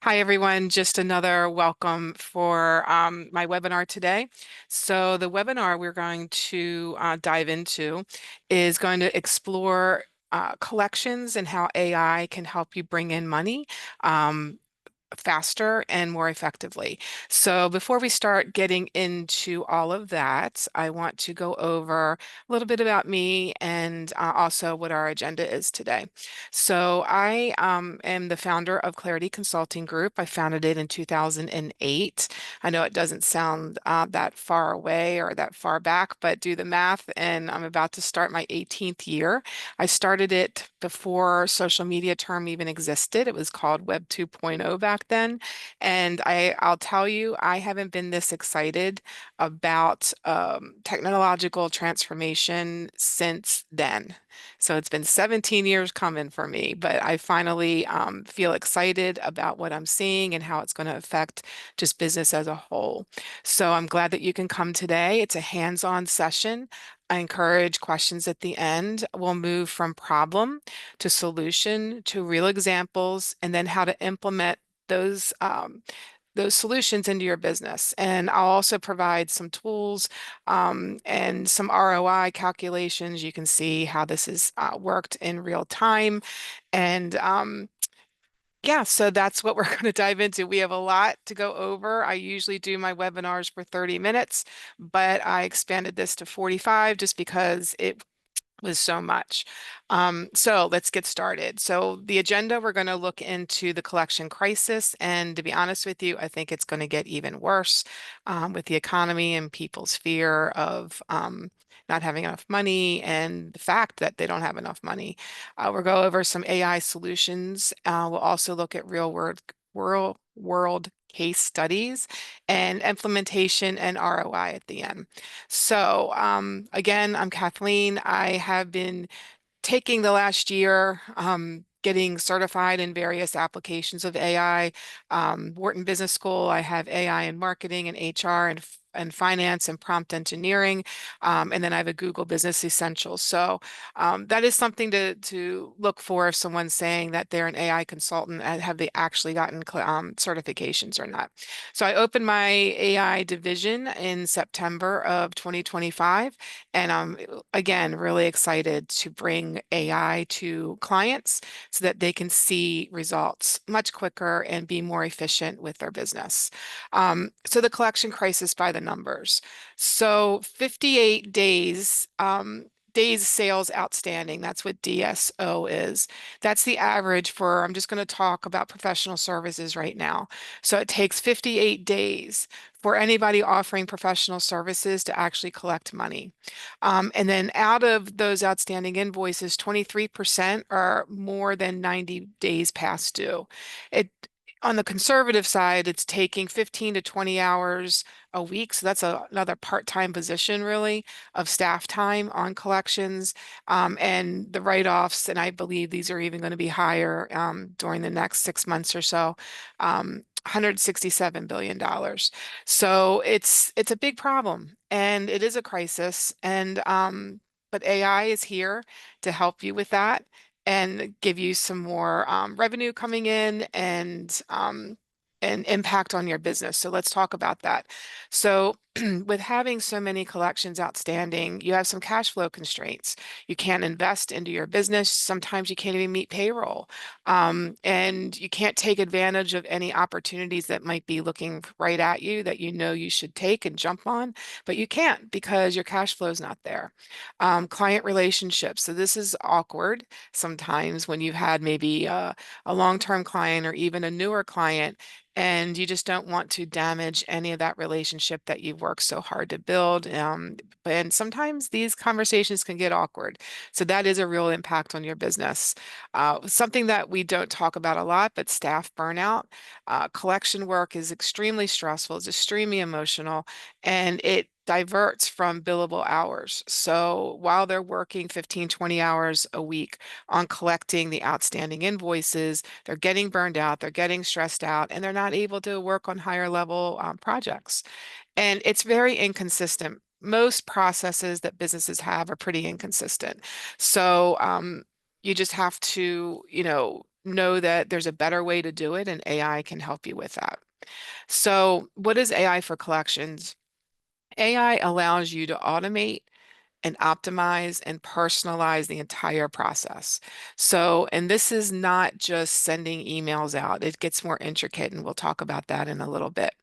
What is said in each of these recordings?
Hi, everyone. Just another welcome for my webinar today. So the webinar we're going to dive into is going to explore collections and how AI can help you bring in money. Faster and more effectively. So before we start getting into all of that, I want to go over a little bit about me and also what our agenda is today. So I am the founder of Clarity Consulting Group. I founded it in 2008. I know it doesn't sound that far away or that far back, but do the math, and I'm about to start my 18th year. I started it before social media term even existed. It was called Web 2.0 back then. And I'll tell you, I haven't been this excited about technological transformation since then. So it's been 17 years coming for me, but I finally feel excited about what I'm seeing and how it's going to affect just business as a whole. So I'm glad that you can come today. It's a hands-on session. I encourage questions at the end. We'll move from problem to solution to real examples and then how to implement those those solutions into your business. And I'll also provide some tools and some ROI calculations. You can see how this has worked in real time. And yeah, so that's what we're going to dive into. We have a lot to go over. I usually do my webinars for 30 minutes, but I expanded this to 45 just because it was so much. So let's get started. So the agenda, we're going to look into the collection crisis. And to be honest with you, I think it's going to get even worse with the economy and people's fear of not having enough money and the fact that they don't have enough money. We'll go over some AI solutions. We'll also look at real world case studies and implementation and ROI at the end. So again, I'm Kathleen. I have been taking the last year, getting certified in various applications of AI. Wharton Business School, I have AI in marketing and HR and finance and prompt engineering. And then I have a Google Business Essentials. So that is something to look for if someone's saying that they're an AI consultant and have they actually gotten certifications or not. So I opened my AI division in September of 2025. And I'm again really excited to bring AI to clients so that they can see results much quicker and be more efficient with their business. So the collection crisis by the numbers. So 58 days. Days sales outstanding. That's what DSO is. That's the average for, I'm just going to talk about professional services right now. So it takes 58 days for anybody offering professional services to actually collect money. And then out of those outstanding invoices, 23% are more than 90 days past due. It On the conservative side, it's taking 15 to 20 hours a week. So that's another part-time position, really, of staff time on collections and the write-offs. And I believe these are even going to be higher during the next 6 months or so. $167 billion. So it's a big problem and it is a crisis. And but AI is here to help you with that and give you some more revenue coming in and impact on your business. So let's talk about that. So with having so many collections outstanding, you have some cash flow constraints. You can't invest into your business. Sometimes you can't even meet payroll. And you can't take advantage of any opportunities that might be looking right at you that you know you should take and jump on, but you can't because your cash flow is not there. Client relationships. So this is awkward sometimes when you've had maybe a long-term client or even a newer client and you just don't want to damage any of that relationship that you've worked so hard to build. And sometimes these conversations can get awkward. So that is a real impact on your business. Something that we don't talk about a lot, but staff burnout. Collection work is extremely stressful, it's extremely emotional, and it diverts from billable hours. So while they're working 15, 20 hours a week on collecting the outstanding invoices, they're getting burned out, they're getting stressed out, and they're not able to work on higher level projects. And it's very inconsistent. Most processes that businesses have are pretty inconsistent. So you just have to, know that there's a better way to do it, and AI can help you with that. So, what is AI for collections? AI allows you to automate and optimize and personalize the entire process. So, and this is not just sending emails out, it gets more intricate, and we'll talk about that in a little bit.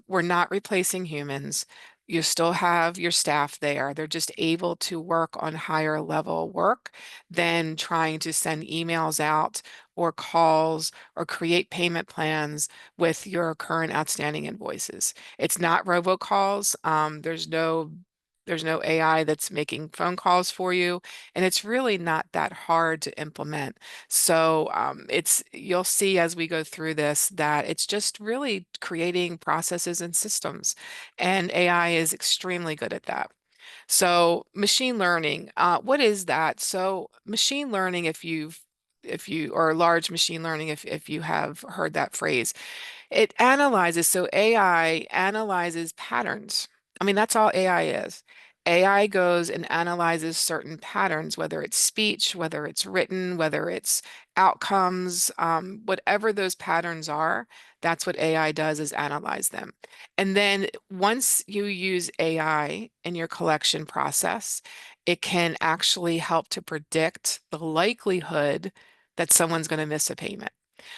We're not replacing humans. You still have your staff there. They're just able to work on higher level work than trying to send emails out or calls or create payment plans with your current outstanding invoices. It's not robocalls. There's no AI that's making phone calls for you, and it's really not that hard to implement. So you'll see as we go through this that it's just really creating processes and systems, and AI is extremely good at that. So machine learning, what is that? So machine learning, or large machine learning, if you have heard that phrase, it analyzes, so AI analyzes patterns. I mean, that's all AI is. AI goes and analyzes certain patterns, whether it's speech, whether it's written, whether it's outcomes, whatever those patterns are, that's what AI does, is analyze them. And then once you use AI in your collection process, it can actually help to predict the likelihood that someone's going to miss a payment.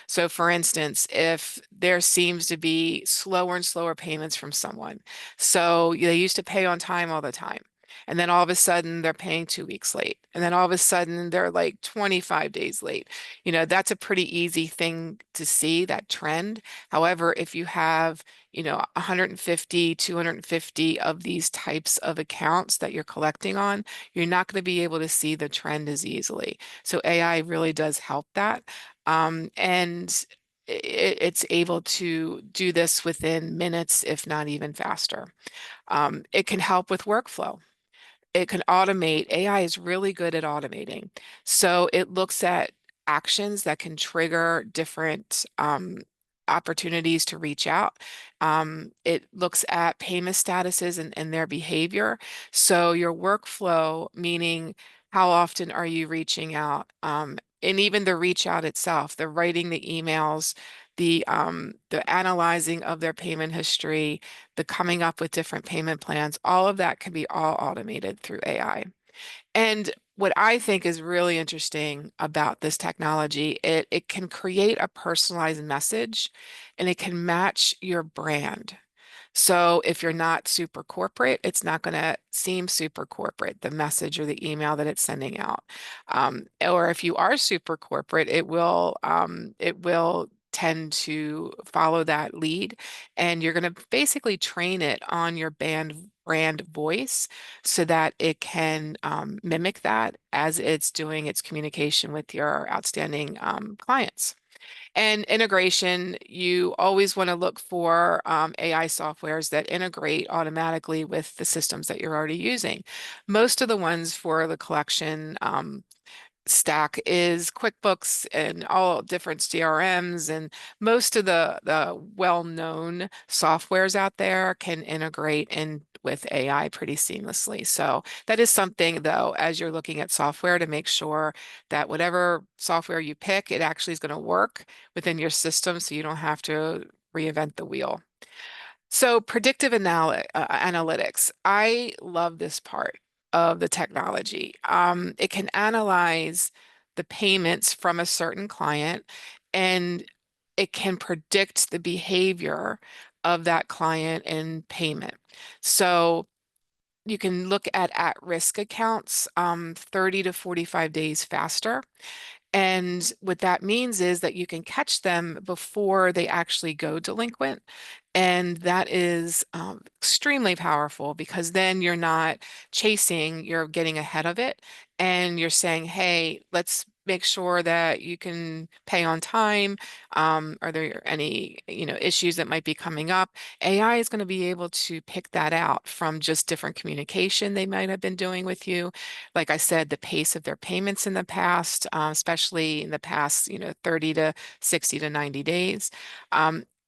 So, for instance, if there seems to be slower and slower payments from someone, so they used to pay on time all the time, and then all of a sudden they're paying 2 weeks late, and then all of a sudden they're like 25 days late. That's a pretty easy thing to see, that trend. However, if you have, 150, 250 of these types of accounts that you're collecting on, you're not going to be able to see the trend as easily. So AI really does help that. And it's able to do this within minutes, if not even faster. It can help with workflow. It can automate. AI is really good at automating. So it looks at actions that can trigger different opportunities to reach out. It looks at payment statuses and their behavior. So your workflow, meaning how often are you reaching out? And even the reach out itself, the writing the emails, the analyzing of their payment history, the coming up with different payment plans, all of that can be all automated through AI. And what I think is really interesting about this technology, it can create a personalized message, and it can match your brand. So if you're not super corporate, it's not going to seem super corporate, the message or the email that it's sending out. Or if you are super corporate, it will tend to follow that lead, and you're going to basically train it on your brand voice so that it can mimic that as it's doing its communication with your outstanding clients. And integration, you always want to look for AI softwares that integrate automatically with the systems that you're already using. Most of the ones for the collection stack is QuickBooks and all different CRMs, and most of the well-known softwares out there can integrate in with AI pretty seamlessly. So that is something, though, as you're looking at software, to make sure that whatever software you pick, it actually is going to work within your system, so you don't have to reinvent the wheel. So predictive analytics, I love this part of the technology. It can analyze the payments from a certain client, and it can predict the behavior of that client in payment. So you can look at at-risk accounts 30 to 45 days faster. And what that means is that you can catch them before they actually go delinquent. And that is extremely powerful, because then you're not chasing, you're getting ahead of it. And you're saying, hey, let's make sure that you can pay on time. Are there any, issues that might be coming up? AI is going to be able to pick that out from just different communication they might have been doing with you. Like I said, the pace of their payments in the past, especially in the past, 30 to 60 to 90 days.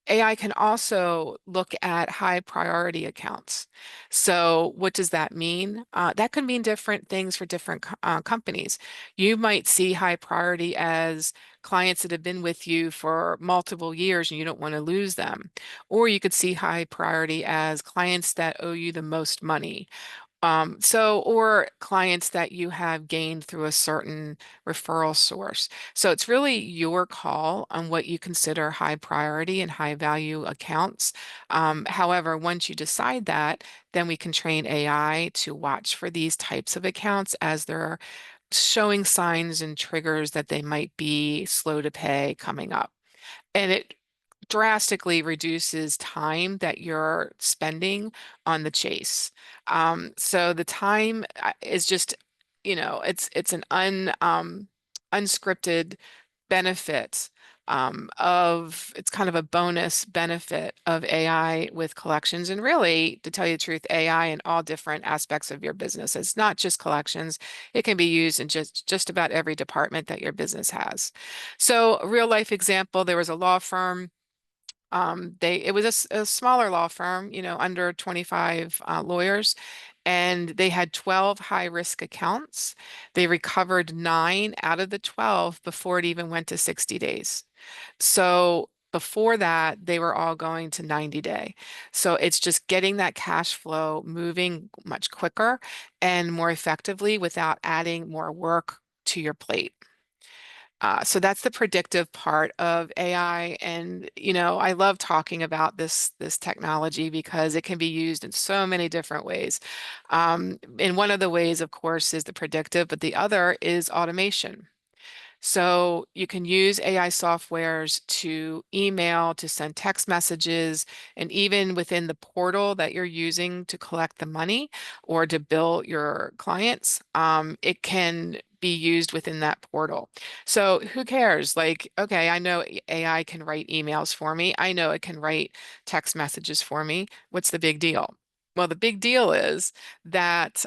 AI can also look at high priority accounts. So what does that mean? That could mean different things for different companies. You might see high priority as clients that have been with you for multiple years and you don't want to lose them. Or you could see high priority as clients that owe you the most money. Or clients that you have gained through a certain referral source. So it's really your call on what you consider high priority and high value accounts. However, once you decide that, then we can train AI to watch for these types of accounts as they're showing signs and triggers that they might be slow to pay coming up. And it drastically reduces time that you're spending on the chase. So the time is just, it's an unscripted benefit it's kind of a bonus benefit of AI with collections. And really, to tell you the truth, AI in all different aspects of your business. It's not just collections. It can be used in just about every department that your business has. So a real life example, there was a law firm. It was a smaller law firm, under 25 lawyers, and they had 12 high risk accounts. They recovered 9 out of the 12 before it even went to 60 days. So before that, they were all going to 90 day. So it's just getting that cash flow moving much quicker and more effectively without adding more work to your plate. So that's the predictive part of AI. And, I love talking about this technology because it can be used in so many different ways. And one of the ways, of course, is the predictive, but the other is automation. So you can use AI softwares to email, to send text messages, and even within the portal that you're using to collect the money or to bill your clients, it can be used within that portal. So who cares? Like, okay, I know AI can write emails for me. I know it can write text messages for me. What's the big deal? Well, the big deal is that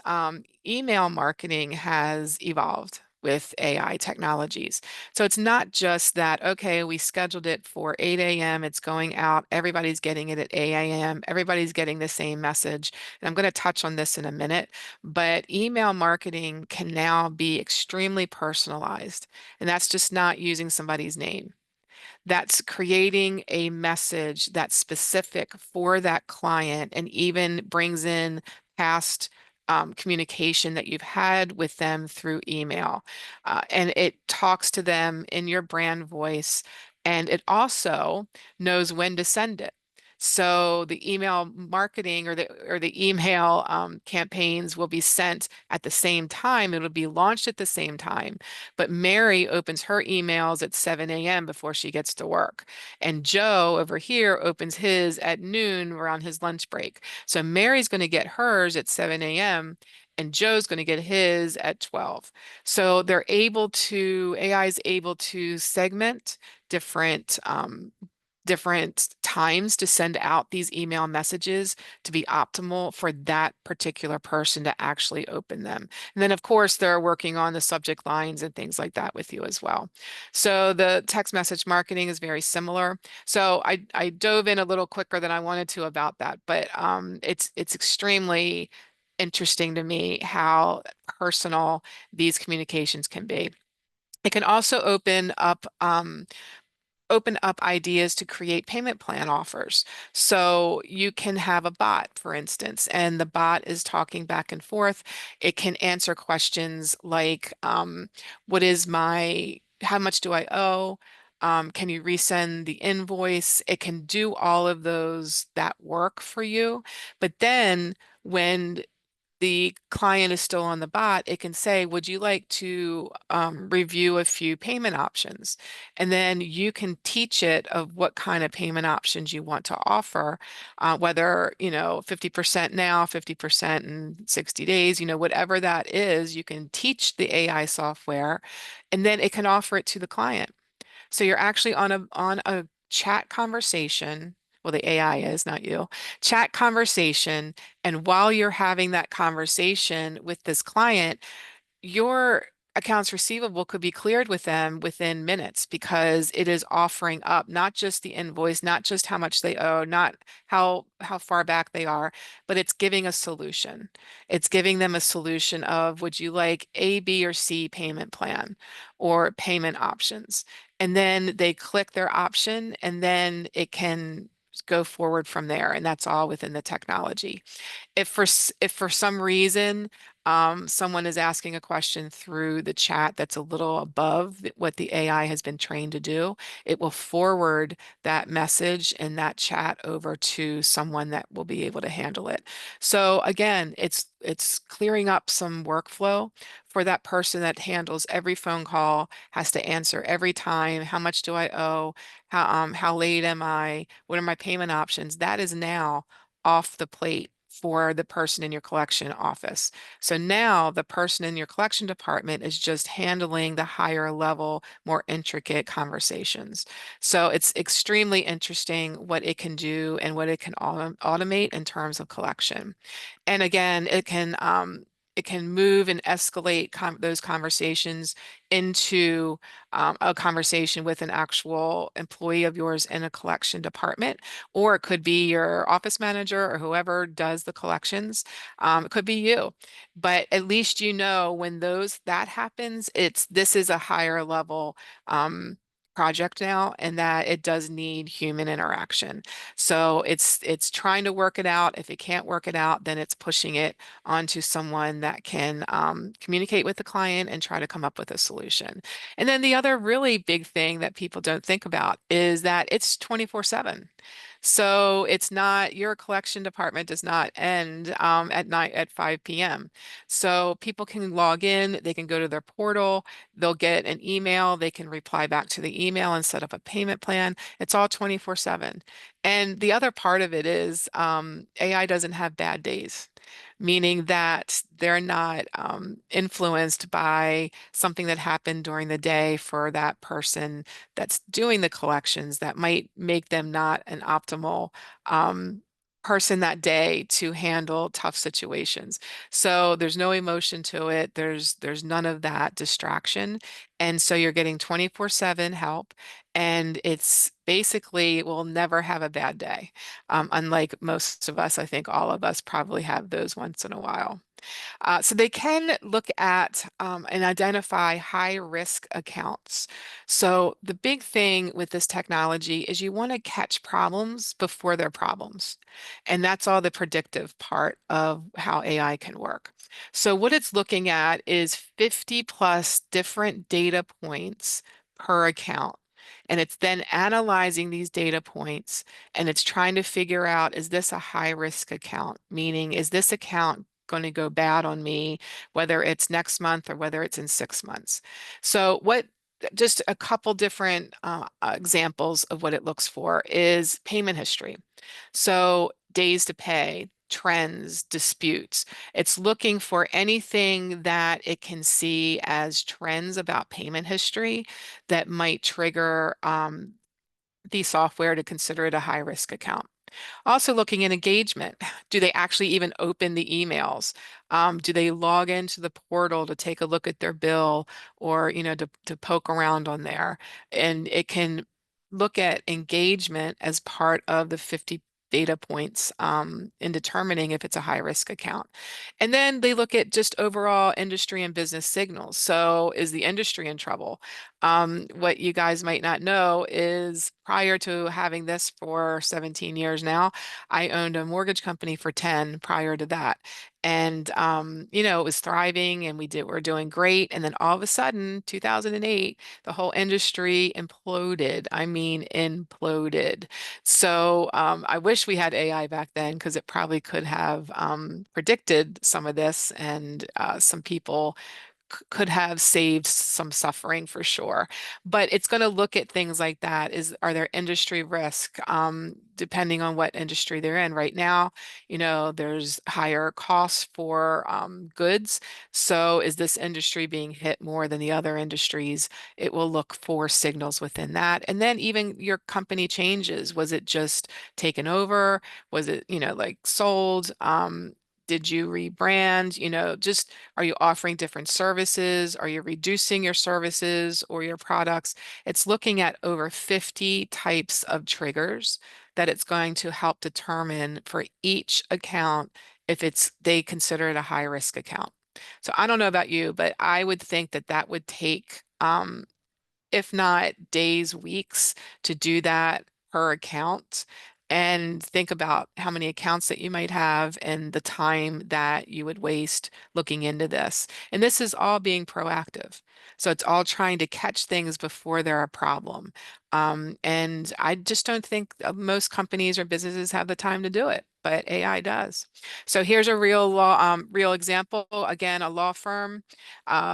email marketing has evolved with AI technologies. So it's not just that, okay, we scheduled it for 8 a.m., it's going out, everybody's getting it at 8 a.m., everybody's getting the same message. And I'm going to touch on this in a minute, but email marketing can now be extremely personalized. And that's just not using somebody's name. That's creating a message that's specific for that client and even brings in past communication that you've had with them through email. And it talks to them in your brand voice, and it also knows when to send it. So the email marketing or the email campaigns will be sent at the same time. It'll be launched at the same time. But Mary opens her emails at 7 a.m. before she gets to work. And Joe over here opens his at noon around his lunch break. So Mary's going to get hers at 7 a.m. and Joe's going to get his at 12. So AI is able to segment different different times to send out these email messages to be optimal for that particular person to actually open them. And then, of course, they're working on the subject lines and things like that with you as well. So the text message marketing is very similar. So I dove in a little quicker than I wanted to about that, but it's extremely interesting to me how personal these communications can be. It can also open up ideas to create payment plan offers. So you can have a bot, for instance, and the bot is talking back and forth. It can answer questions like, how much do I owe? Can you resend the invoice? It can do all of that work for you. But then when the client is still on the bot, it can say, would you like to review a few payment options? And then you can teach it of what kind of payment options you want to offer, whether, 50% now, 50% in 60 days, whatever that is, you can teach the AI software and then it can offer it to the client. So you're actually on a chat conversation. Well, the AI is, not you. Chat conversation. And while you're having that conversation with this client, you're accounts receivable could be cleared with them within minutes because it is offering up not just the invoice, not just how much they owe, not how far back they are, but it's giving a solution. It's giving them a solution of would you like A, B, or C payment plan or payment options? And then they click their option and then it can go forward from there. And that's all within the technology. If for some reason someone is asking a question through the chat that's a little above what the AI has been trained to do, it will forward that message and that chat over to someone that will be able to handle it. So again, it's clearing up some workflow for that person that handles every phone call, has to answer every time, how much do I owe? How late am I? What are my payment options? That is now off the plate for the person in your collection office. So now the person in your collection department is just handling the higher level, more intricate conversations. So it's extremely interesting what it can do and what it can automate in terms of collection. And again, it can move and escalate those conversations into a conversation with an actual employee of yours in a collection department, or it could be your office manager or whoever does the collections. It could be you, but at least you know when that happens, this is a higher level project now, and that it does need human interaction. So it's trying to work it out. If it can't work it out, then it's pushing it onto someone that can communicate with the client and try to come up with a solution. And then the other really big thing that people don't think about is that it's 24/7. So it's not, your collection department does not end at night at 5 p.m. So people can log in, they can go to their portal, they'll get an email, they can reply back to the email and set up a payment plan. It's all 24/7. And the other part of it is AI doesn't have bad days, meaning that they're not influenced by something that happened during the day for that person that's doing the collections that might make them not an optimal person that day to handle tough situations. So there's no emotion to it. There's none of that distraction. And so you're getting 24/7 help, and it's basically will never have a bad day. Unlike most of us, I think all of us probably have those once in a while. So they can look at and identify high risk accounts. So the big thing with this technology is you want to catch problems before they're problems. And that's all the predictive part of how AI can work. So what it's looking at is 50 plus different data points per account. And it's then analyzing these data points and it's trying to figure out, is this a high risk account? Meaning, is this account going to go bad on me, whether it's next month or whether it's in 6 months? So just a couple different examples of what it looks for is payment history. So days to pay, trends, disputes. It's looking for anything that it can see as trends about payment history that might trigger the software to consider it a high risk account. Also looking at engagement. Do they actually even open the emails? Do they log into the portal to take a look at their bill or, to poke around on there? And it can look at engagement as part of the 50 data points in determining if it's a high risk account. And then they look at just overall industry and business signals. So is the industry in trouble? What you guys might not know is prior to having this for 17 years now, I owned a mortgage company for 10 prior to that. And it was thriving and we're doing great. And then all of a sudden, 2008, the whole industry imploded. I mean, imploded. So I wish we had AI back then because it probably could have predicted some of this and some people could have saved some suffering for sure. But it's going to look at things like that. Are there industry risk? Depending on what industry they're in. Right now, there's higher costs for goods. So is this industry being hit more than the other industries? It will look for signals within that. And then even your company changes. Was it just taken over? Was it, like sold? Did you rebrand? Just are you offering different services? Are you reducing your services or your products? It's looking at over 50 types of triggers that it's going to help determine for each account if they consider it a high risk account. So I don't know about you, but I would think that that would take if not days, weeks to do that per account. And think about how many accounts that you might have and the time that you would waste looking into this. And this is all being proactive. So it's all trying to catch things before they're a problem. And I just don't think most companies or businesses have the time to do it, but AI does. So here's a real example. Again, a law firm.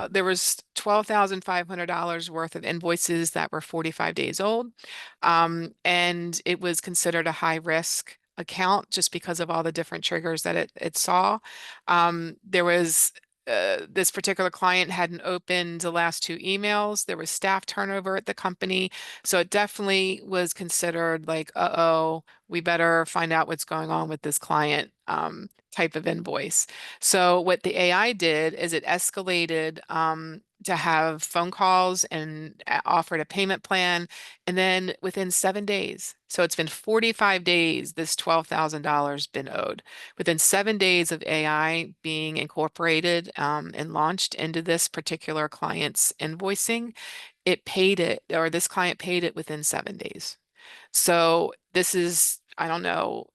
There was $12,500 worth of invoices that were 45 days old. And it was considered a high risk account just because of all the different triggers that it saw. There was this particular client hadn't opened the last two emails. There was staff turnover at the company. So it definitely was considered like, uh-oh, we better find out what's going on with this client type of invoice. So what the AI did is it escalated to have phone calls and offered a payment plan. And then within 7 days, so it's been 45 days, this $12,000 been owed. Within 7 days of AI being incorporated and launched into this particular client's invoicing, it paid it, or this client paid it within 7 days. So this is, I don't know,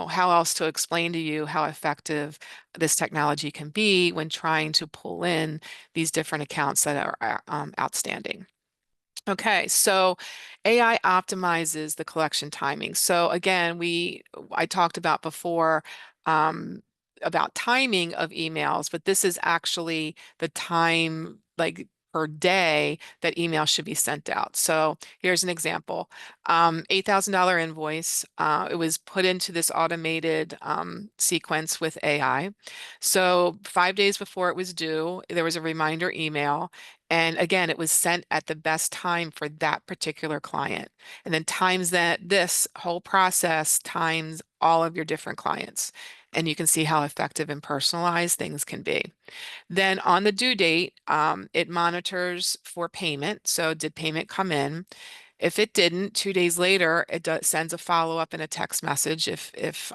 how else to explain to you how effective this technology can be when trying to pull in these different accounts that are outstanding. Okay, so AI optimizes the collection timing. So again, I talked about before about timing of emails, but this is actually the time like per day that email should be sent out. So here's an example. $8,000 invoice. It was put into this automated sequence with AI. So 5 days before it was due, there was a reminder email. And again, it was sent at the best time for that particular client. And then times this whole process times all of your different clients. And you can see how effective and personalized things can be. Then on the due date, it monitors for payment. So did payment come in? If it didn't, 2 days later, sends a follow-up in a text message if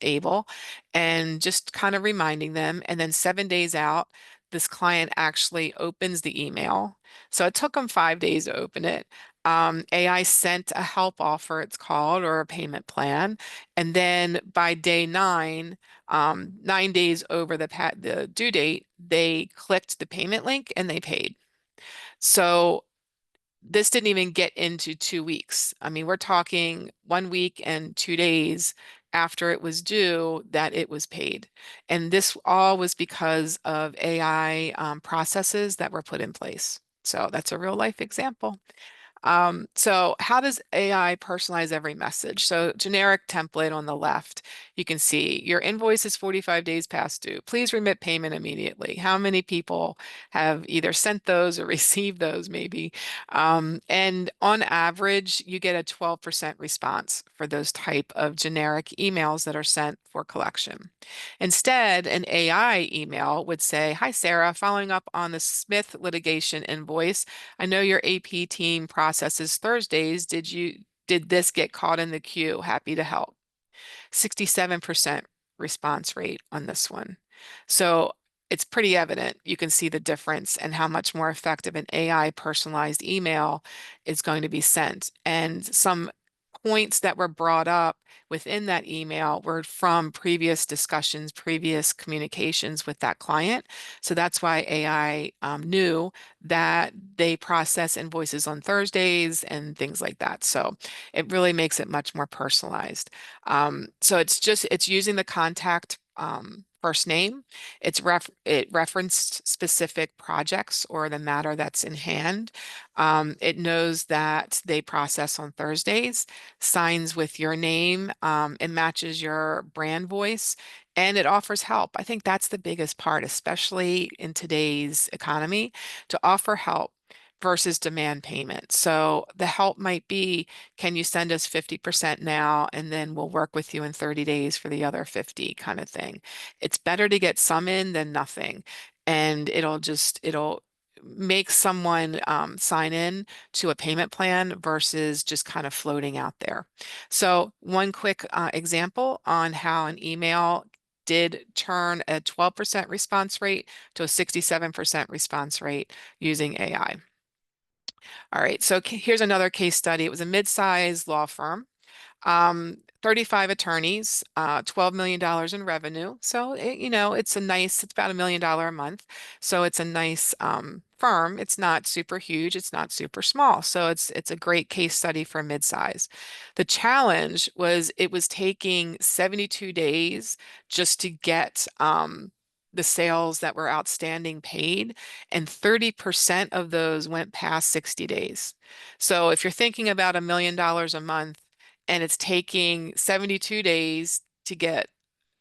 able, and just kind of reminding them. And then 7 days out, this client actually opens the email. So it took them 5 days to open it. AI sent a help offer, it's called, or a payment plan. And then by day nine, 9 days over the due date, they clicked the payment link and they paid. So this didn't even get into 2 weeks. I mean, we're talking 1 week and 2 days after it was due that it was paid. And this all was because of AI processes that were put in place. So that's a real life example. So how does AI personalize every message? So generic template on the left, you can see your invoice is 45 days past due. Please remit payment immediately. How many people have either sent those or received those maybe? And on average, you get a 12% response for those type of generic emails that are sent for collection. Instead, an AI email would say, "Hi, Sarah, following up on the Smith litigation invoice. I know your AP team processes Thursdays. Did this get caught in the queue? Happy to help." 67% response rate on this one. So it's pretty evident. You can see the difference and how much more effective an AI personalized email is going to be sent. And some points that were brought up within that email were from previous discussions, previous communications with that client. So that's why AI knew that they process invoices on Thursdays and things like that. So it really makes it much more personalized. So it's using the contact first name. It referenced specific projects or the matter that's in hand. It knows that they process on Thursdays, signs with your name, it matches your brand voice, and it offers help. I think that's the biggest part, especially in today's economy, to offer help. versus demand payment. So the help might be, can you send us 50% now and then we'll work with you in 30 days for the other 50 kind of thing. It's better to get some in than nothing. And it'll make someone sign in to a payment plan versus just kind of floating out there. So one quick example on how an email did turn a 12% response rate to a 67% response rate using AI. All right, so here's another case study. It was a mid-sized law firm, 35 attorneys, $12 million in revenue. So, it's about $1 million a month. So it's a nice firm. It's not super huge. It's not super small. So it's a great case study for mid-size. The challenge was it was taking 72 days just to get the sales that were outstanding paid, and 30% of those went past 60 days. So if you're thinking about $1 million a month, and it's taking 72 days to get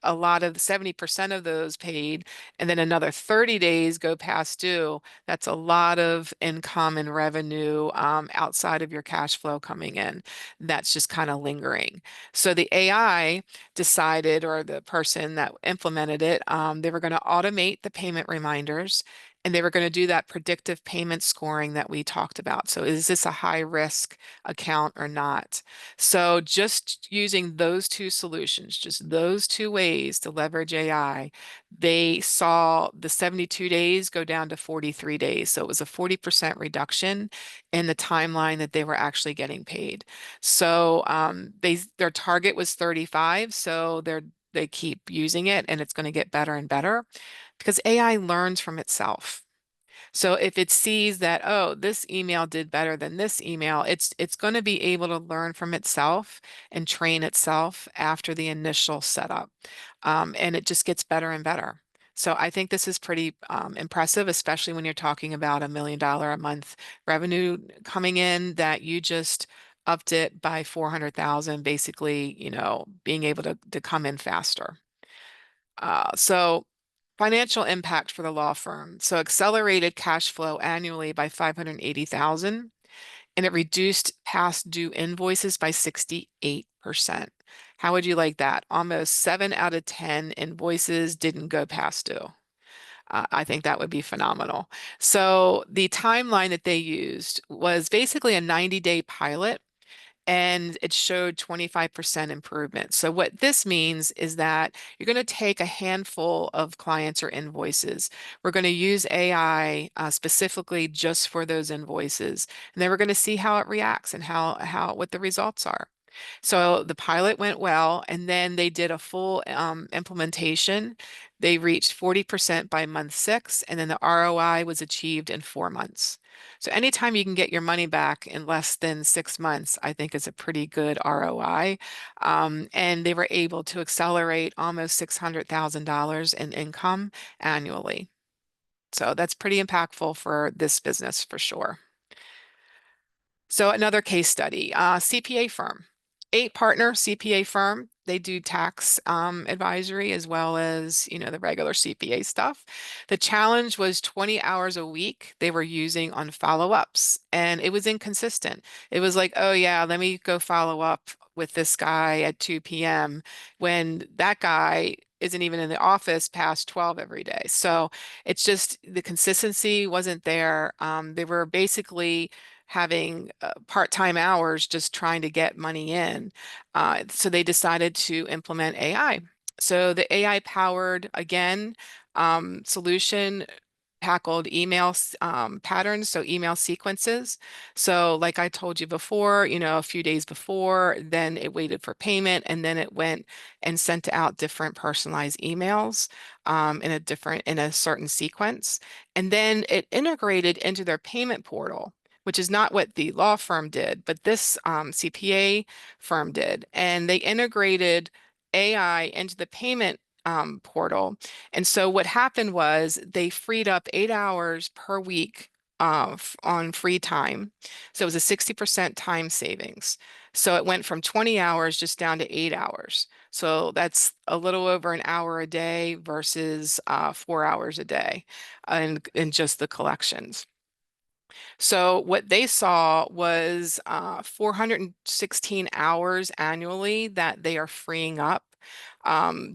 a lot of 70% of those paid, and then another 30 days go past due. That's a lot of income and revenue outside of your cash flow coming in. That's just kind of lingering. So the AI decided, or the person that implemented it, they were going to automate the payment reminders. And they were going to do that predictive payment scoring that we talked about. So is this a high risk account or not? So just using those two solutions, just those two ways to leverage AI, they saw the 72 days go down to 43 days. So it was a 40% reduction in the timeline that they were actually getting paid. So their target was 35, so they keep using it, and it's going to get better and better because AI learns from itself. So if it sees that, oh, this email did better than this email, it's going to be able to learn from itself and train itself after the initial setup. And it just gets better and better. So I think this is pretty impressive, especially when you're talking about $1 million a month revenue coming in, that you just upped it by 400,000, basically, being able to come in faster. So financial impact for the law firm. So accelerated cash flow annually by 580,000, and it reduced past due invoices by 68%. How would you like that? Almost 7 out of 10 invoices didn't go past due. I think that would be phenomenal. So the timeline that they used was basically a 90-day pilot, and it showed 25% improvement. So what this means is that you're going to take a handful of clients or invoices. We're going to use AI specifically just for those invoices, and then we're going to see how it reacts and how what the results are. So the pilot went well, and then they did a full implementation. They reached 40% by month 6, and then the ROI was achieved in 4 months. So anytime you can get your money back in less than 6 months, I think is a pretty good ROI. And they were able to accelerate almost $600,000 in income annually. So that's pretty impactful for this business for sure. So another case study, CPA firm, 8-partner CPA firm. They do tax advisory as well as, the regular CPA stuff. The challenge was 20 hours a week they were using on follow-ups, and it was inconsistent. It was like, oh yeah, let me go follow up with this guy at 2 p.m. when that guy isn't even in the office past 12 every day. So it's just the consistency wasn't there. They were basically having part-time hours just trying to get money in. So they decided to implement AI. So the AI powered, again, solution tackled email patterns, so email sequences. So like I told you before, a few days before, then it waited for payment, and then it went and sent out different personalized emails in a certain sequence. And then it integrated into their payment portal, which is not what the law firm did, but this CPA firm did. And they integrated AI into the payment portal. And so what happened was they freed up 8 hours per week on free time. So it was a 60% time savings. So it went from 20 hours just down to 8 hours. So that's a little over an hour a day versus 4 hours a day in just the collections. So what they saw was 416 hours annually that they are freeing up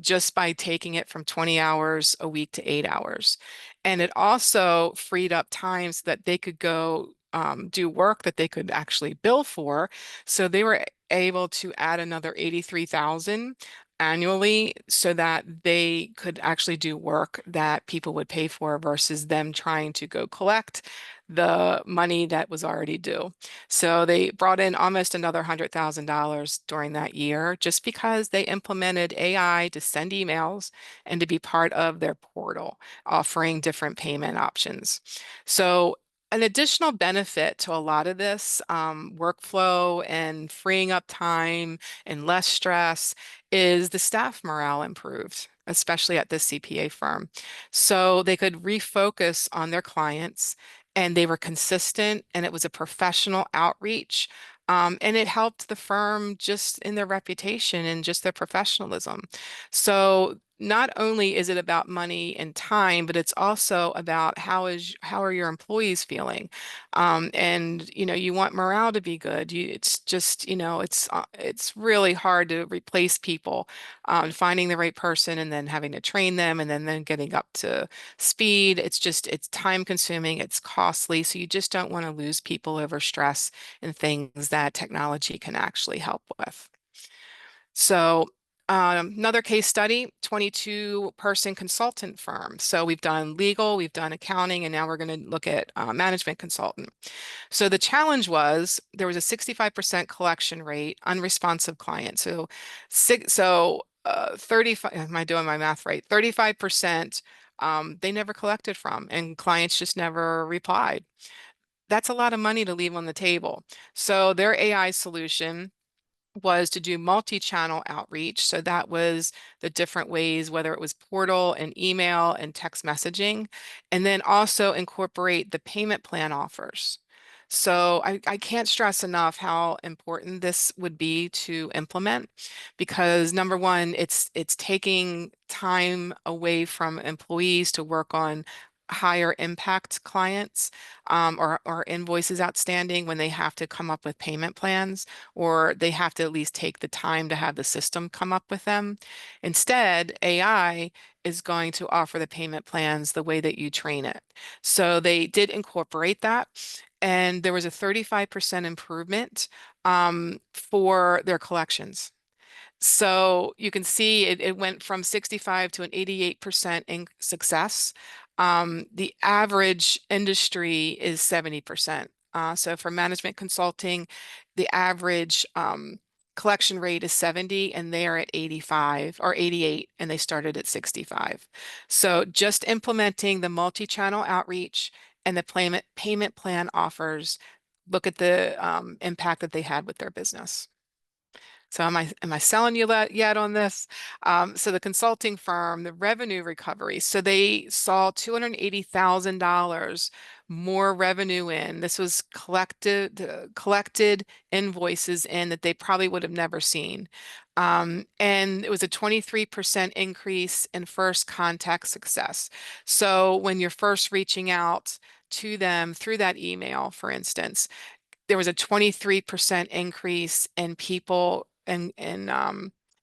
just by taking it from 20 hours a week to 8 hours. And it also freed up times that they could go do work that they could actually bill for. So they were able to add another 83,000 annually so that they could actually do work that people would pay for versus them trying to go collect the money that was already due. So they brought in almost another $100,000 during that year just because they implemented AI to send emails and to be part of their portal, offering different payment options. So an additional benefit to a lot of this workflow and freeing up time and less stress is the staff morale improved, especially at this CPA firm. So they could refocus on their clients and they were consistent and it was a professional outreach. And it helped the firm just in their reputation and just their professionalism. So not only is it about money and time, but it's also about how are your employees feeling? And you want morale to be good. It's just, it's really hard to replace people, finding the right person and then having to train them and then getting up to speed. It's time consuming, it's costly. So you just don't want to lose people over stress and things that technology can actually help with. So another case study, 22-person consultant firm. So we've done legal, we've done accounting, and now we're going to look at management consultant. So the challenge was there was a 65% collection rate, unresponsive client. So 35, am I doing my math right? 35% they never collected from, and clients just never replied. That's a lot of money to leave on the table. So their AI solution was to do multi-channel outreach. So that was the different ways, whether it was portal and email and text messaging, and then also incorporate the payment plan offers. So I can't stress enough how important this would be to implement because number one, it's taking time away from employees to work on higher impact clients or invoices outstanding when they have to come up with payment plans or they have to at least take the time to have the system come up with them. Instead, AI is going to offer the payment plans the way that you train it. So they did incorporate that, and there was a 35% improvement for their collections. So you can see it went from 65 to an 88% in success. The average industry is 70%. So for management consulting, the average collection rate is 70 and they are at 85 or 88 and they started at 65. So just implementing the multi-channel outreach and the payment plan offers, look at the impact that they had with their business. So am I selling you that yet on this? So the consulting firm, the revenue recovery. So they saw $280,000 more revenue in. This was collected invoices in that they probably would have never seen. And it was a 23% increase in first contact success. So when you're first reaching out to them through that email, for instance, there was a 23% increase in people and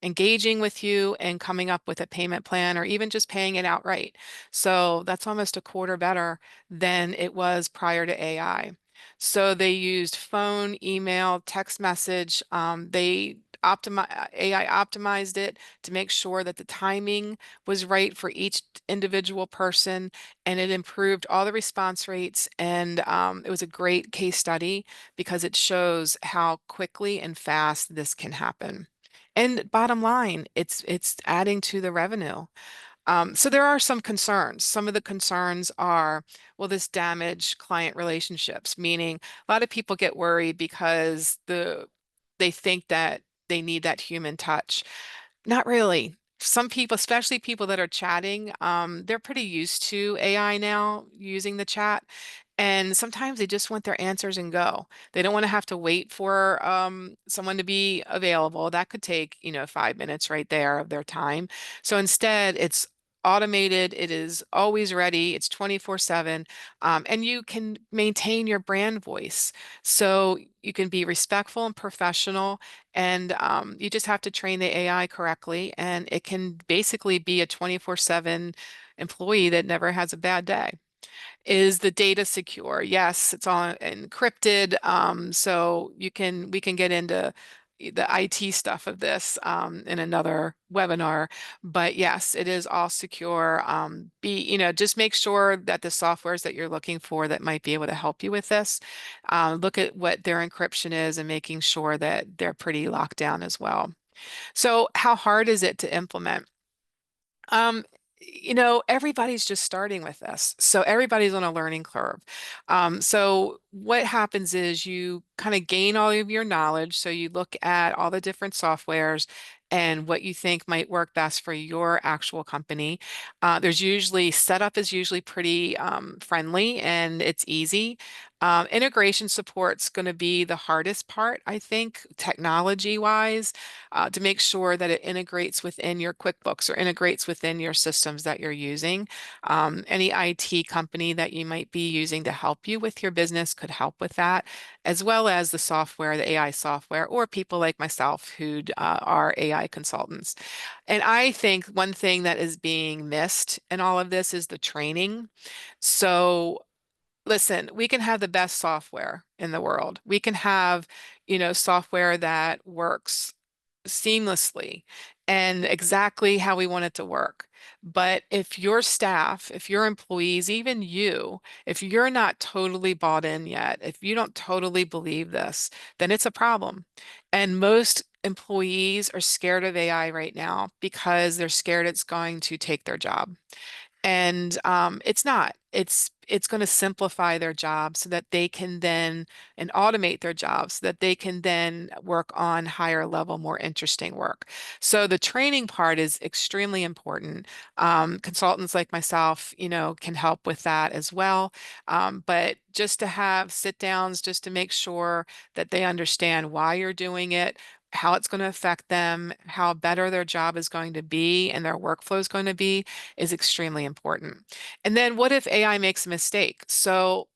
engaging with you and coming up with a payment plan or even just paying it outright. So that's almost a quarter better than it was prior to AI. So they used phone, email, text message. They AI optimized it to make sure that the timing was right for each individual person, and it improved all the response rates. And it was a great case study because it shows how quickly and fast this can happen. And bottom line, it's adding to the revenue. So there are some concerns. Some of the concerns are, will this damage client relationships? Meaning a lot of people get worried because they think that they need that human touch. Not really. Some people, especially people that are chatting, they're pretty used to AI now using the chat. And sometimes they just want their answers and go. They don't want to have to wait for someone to be available. That could take, 5 minutes right there of their time. So instead, it's automated, it is always ready, it's 24/7, and you can maintain your brand voice. So you can be respectful and professional, and you just have to train the AI correctly, and it can basically be a 24/7 employee that never has a bad day. Is the data secure? Yes, it's all encrypted. So we can get into the IT stuff of this in another webinar. But yes, it is all secure. Just make sure that the softwares that you're looking for that might be able to help you with this, look at what their encryption is and making sure that they're pretty locked down as well. So how hard is it to implement? Um, everybody's just starting with this. So everybody's on a learning curve. So what happens is you kind of gain all of your knowledge. So you look at all the different softwares and what you think might work best for your actual company. There's usually setup is usually pretty friendly and it's easy. Integration support's going to be the hardest part, I think, technology wise, to make sure that it integrates within your QuickBooks or integrates within your systems that you're using. Any IT company that you might be using to help you with your business could help with that, as well as the software, the AI software, or people like myself who are AI consultants. And I think one thing that is being missed in all of this is the training. So listen, we can have the best software in the world. We can have, software that works seamlessly and exactly how we want it to work. But if your staff, if your employees, even you, if you're not totally bought in yet, if you don't totally believe this, then it's a problem. And most employees are scared of AI right now because they're scared it's going to take their job. And it's not. It's going to simplify their job so that they can then and automate their jobs so that they can then work on higher level, more interesting work. So the training part is extremely important. Consultants like myself, can help with that as well. But just to have sit downs, just to make sure that they understand why you're doing it, how it's going to affect them, how better their job is going to be, and their workflow is going to be is extremely important. And then what if AI makes a mistake? So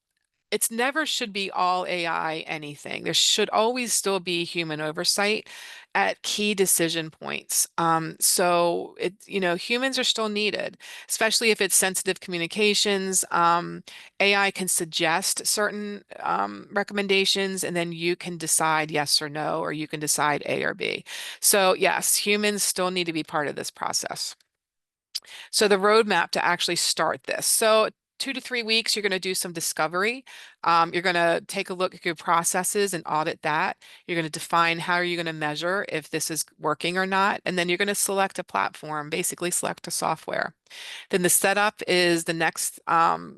it's never should be all AI anything. There should always still be human oversight at key decision points. Humans are still needed, especially if it's sensitive communications. AI can suggest certain recommendations, and then you can decide yes or no, or you can decide A or B. So yes, humans still need to be part of this process. So the roadmap to actually start this. So 2 to 3 weeks, you're going to do some discovery. You're going to take a look at your processes and audit that. You're going to define how are you going to measure if this is working or not. And then you're going to select a platform, basically select a software. Then the setup is the next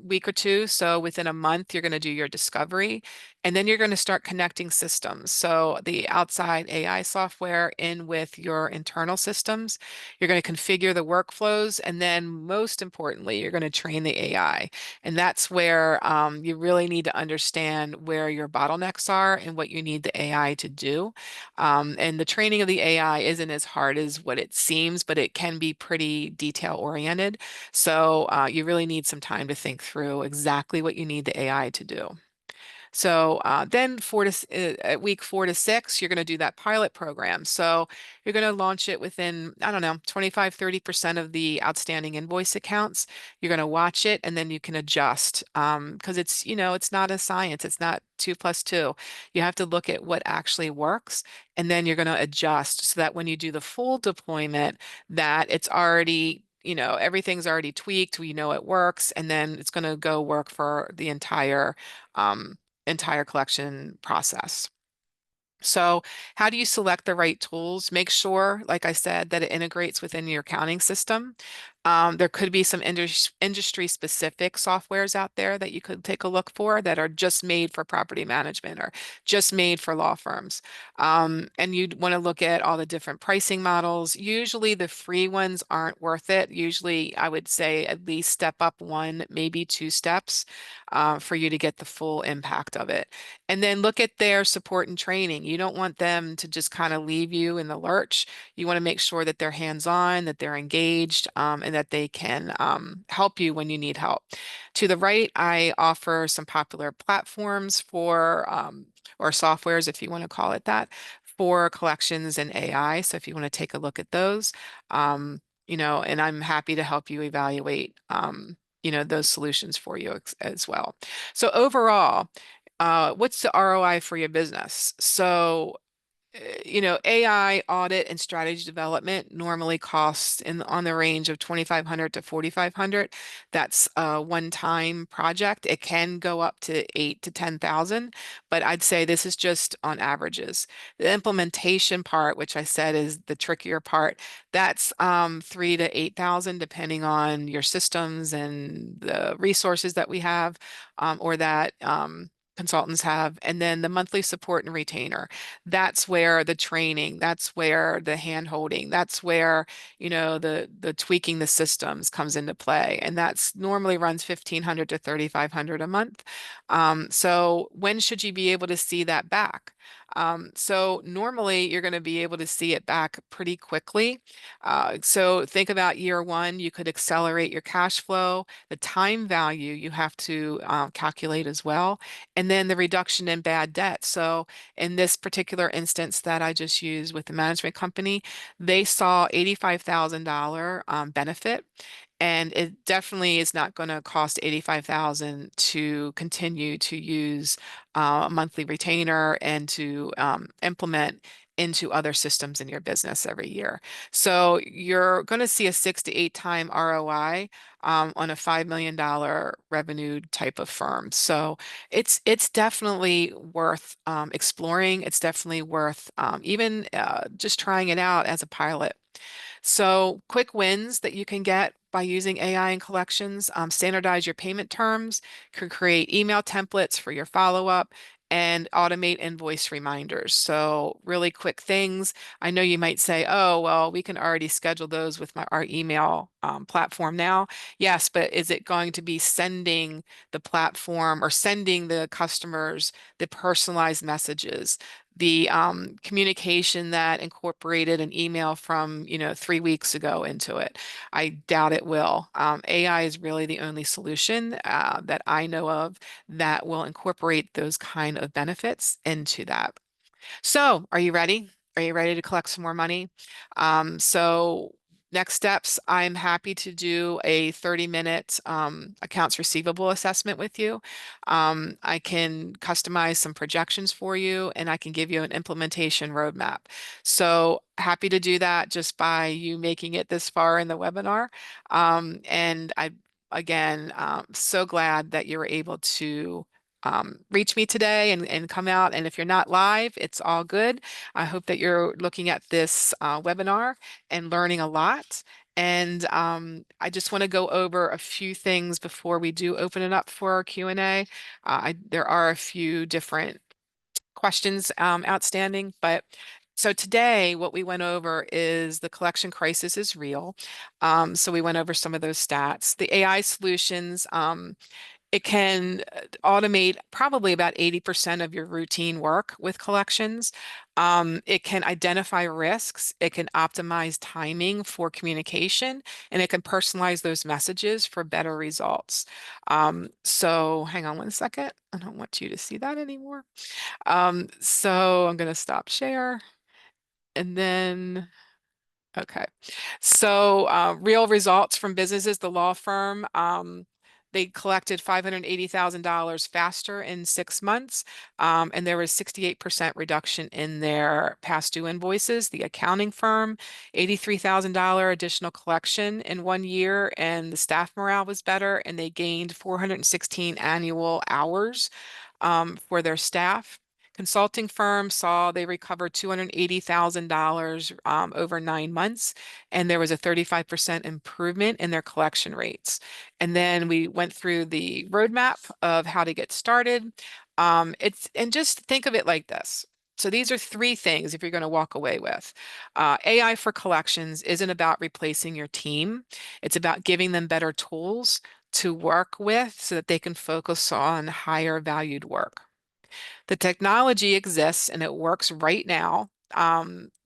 week or two. So within a month, you're going to do your discovery. And then you're going to start connecting systems. So the outside AI software in with your internal systems. You're going to configure the workflows. And then most importantly, you're going to train the AI. And that's where you really need to understand where your bottlenecks are and what you need the AI to do. And the training of the AI isn't as hard as what it seems, but it can be pretty detail oriented. So you really need some time to think through exactly what you need the AI to do. So then at week 4 to 6, you're going to do that pilot program. So you're going to launch it within, I don't know, 25, 30% of the outstanding invoice accounts. You're going to watch it and then you can adjust because it's not a science. It's not 2 plus 2. You have to look at what actually works and then you're going to adjust so that when you do the full deployment, that it's already everything's already tweaked, we know it works, and then it's going to go work for the entire collection process. So how do you select the right tools? Make sure, like I said, that it integrates within your accounting system. There could be some industry specific softwares out there that you could take a look for that are just made for property management or just made for law firms. And you'd want to look at all the different pricing models. Usually the free ones aren't worth it. Usually I would say at least step up one, maybe 2 steps for you to get the full impact of it. And then look at their support and training. You don't want them to just kind of leave you in the lurch. You want to make sure that they're hands-on, that they're engaged, and that they can help you when you need help. To the right, I offer some popular platforms for, or softwares, if you want to call it that, for collections and AI. So if you want to take a look at those, and I'm happy to help you evaluate, those solutions for you as well. So overall, what's the ROI for your business? So AI audit and strategy development normally costs on the range of 2,500 to 4,500. That's a one-time project. It can go up to 8 to 10,000, but I'd say this is just on averages. The implementation part, which I said is the trickier part, that's 3 to 8,000, depending on your systems and the resources that we have, or that consultants have. And then the monthly support and retainer, that's where the training, that's where the hand holding, that's where, the tweaking the systems comes into play. And that's normally runs 1,500 to 3,500 a month. So when should you be able to see that back? So normally you're going to be able to see it back pretty quickly. So think about year one, you could accelerate your cash flow, the time value you have to calculate as well, and then the reduction in bad debt. So in this particular instance that I just used with the management company, they saw $85,000 benefit. And it definitely is not going to cost 85,000 to continue to use a monthly retainer and to implement into other systems in your business every year. So you're going to see a 6 to 8 time ROI on a $5 million revenue type of firm. So it's definitely worth exploring. It's definitely worth even just trying it out as a pilot. So quick wins that you can get by using AI in collections: standardize your payment terms, can create email templates for your follow-up, and automate invoice reminders. So really quick things. I know you might say, oh, well, we can already schedule those with our email platform now. Yes, but is it going to be sending the platform or sending the customers the personalized messages, the communication that incorporated an email from 3 weeks ago into it? I doubt it will. AI is really the only solution that I know of that will incorporate those kind of benefits into that. So, are you ready? Are you ready to collect some more money? So next steps, I'm happy to do a 30-minute accounts receivable assessment with you. I can customize some projections for you, and I can give you an implementation roadmap. So happy to do that just by you making it this far in the webinar. And I, again, so glad that you were able to reach me today and come out. And if you're not live, it's all good. I hope that you're looking at this webinar and learning a lot. And I just want to go over a few things before we do open it up for our Q&A. There are a few different questions outstanding, but so today what we went over is the collection crisis is real. So we went over some of those stats. The AI solutions, it can automate probably about 80% of your routine work with collections. It can identify risks. It can optimize timing for communication, and it can personalize those messages for better results. So hang on one second. I don't want you to see that anymore. So I'm going to stop share, and then okay. So real results from businesses, the law firm, they collected $580,000 faster in 6 months, and there was 68% reduction in their past due invoices. The accounting firm, $83,000 additional collection in 1 year, and the staff morale was better, and they gained 416 annual hours for their staff. Consulting firm saw they recovered $280,000 over 9 months, and there was a 35% improvement in their collection rates. And then we went through the roadmap of how to get started. And just think of it like this. So these are three things if you're going to walk away with. AI for collections isn't about replacing your team. It's about giving them better tools to work with so that they can focus on higher valued work. The technology exists and it works right now.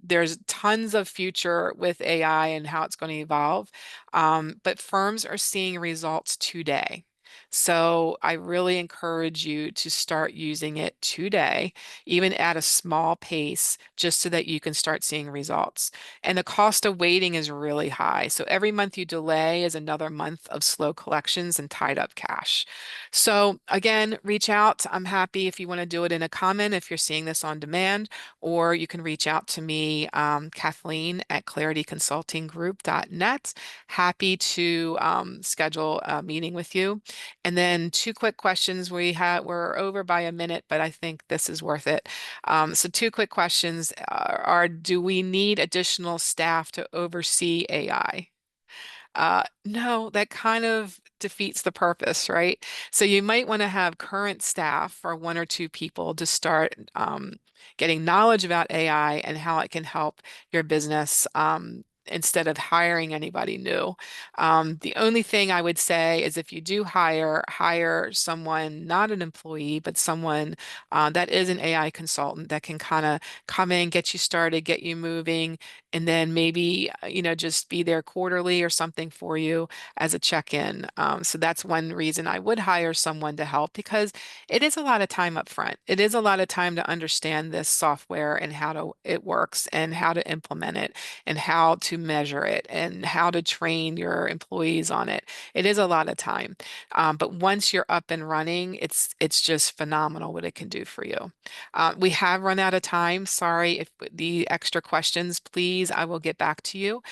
There's tons of future with AI and how it's going to evolve, but firms are seeing results today. So I really encourage you to start using it today, even at a small pace, just so that you can start seeing results. And the cost of waiting is really high. So every month you delay is another month of slow collections and tied up cash. So again, reach out. I'm happy if you want to do it in a comment if you're seeing this on demand, or you can reach out to me, Kathleen at clarityconsultinggroup.net. Happy to schedule a meeting with you. And then two quick questions. We're over by a minute, but I think this is worth it. So two quick questions are, do we need additional staff to oversee AI? No, that kind of defeats the purpose, right? So you might want to have current staff or one or two people to start getting knowledge about AI and how it can help your business. Instead of hiring anybody new. The only thing I would say is if you do hire someone, not an employee, but someone that is an AI consultant that can kind of come in, get you started, get you moving, and then maybe, just be there quarterly or something for you as a check-in. So that's one reason I would hire someone to help because it is a lot of time up front. It is a lot of time to understand this software and it works and how to implement it and how to measure it and how to train your employees on it. It is a lot of time. But once you're up and running, it's just phenomenal what it can do for you. We have run out of time. Sorry if the extra questions, please, I will get back to you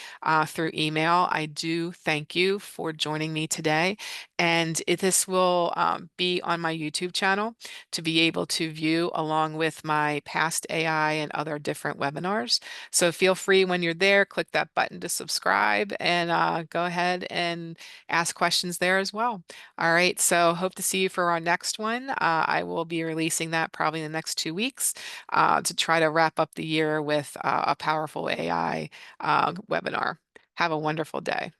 through email. I do thank you for joining me today. And this will be on my YouTube channel to be able to view along with my past AI and other different webinars. So feel free when you're there, click that button to subscribe and go ahead and ask questions there as well. All right, so hope to see you for our next one. I will be releasing that probably in the next 2 weeks to try to wrap up the year with a powerful AI webinar. Have a wonderful day.